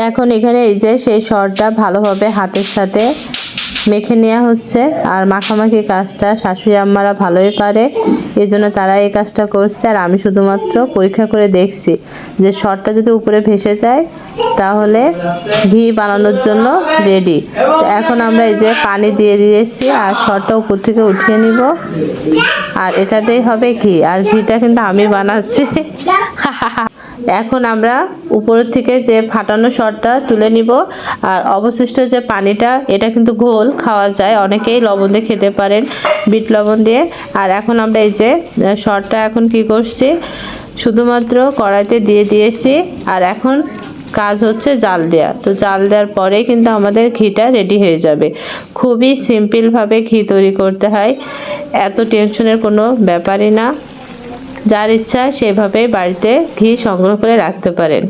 এখন এখানে এই যে সেই সরটা ভালোভাবে হাতের সাথে মেখে নেওয়া হচ্ছে। আর মাখামাখি কাজটা শাশুড়ি আম্মারা ভালোই পারে, এই জন্য তারা এই কাজটা করছে। আর আমি শুধুমাত্র পরীক্ষা করে দেখছি যে সরটা যদি উপরে ভেসে যায় তাহলে ঘি বানানোর জন্য রেডি। তো এখন আমরা এই যে পানি দিয়ে দিয়েছি আর সরটা উপর থেকে উঠিয়ে নিব, আর এটাতেই হবে ঘি। আর ঘিটা কিন্তু আমি বানাচ্ছি। এখন আমরা উপরের থেকে যে ফাটানো সরটা তুলে নিব। আর অবশিষ্ট যে পানিটা, এটা কিন্তু ঘোল খাওয়া যায়, অনেকেই লবণ দিয়ে খেতে পারেন, বিট লবণ দিয়ে। আর এখন আমরা এই যে সরটা এখন কি করছি, শুধুমাত্র কড়াইতে দিয়ে দিয়েছি। আর এখন কাজ হচ্ছে জাল দেওয়া। তো জাল দেওয়ার পরেই কিন্তু আমাদের ঘিটা রেডি হয়ে যাবে। খুবই সিম্পলভাবে ঘি তৈরি করতে হয়, এত টেনশনের কোনো ব্যাপারই না। যার ইচ্ছা সেভাবে বাড়িতে ঘি সংগ্রহ করে রাখতে পারেন।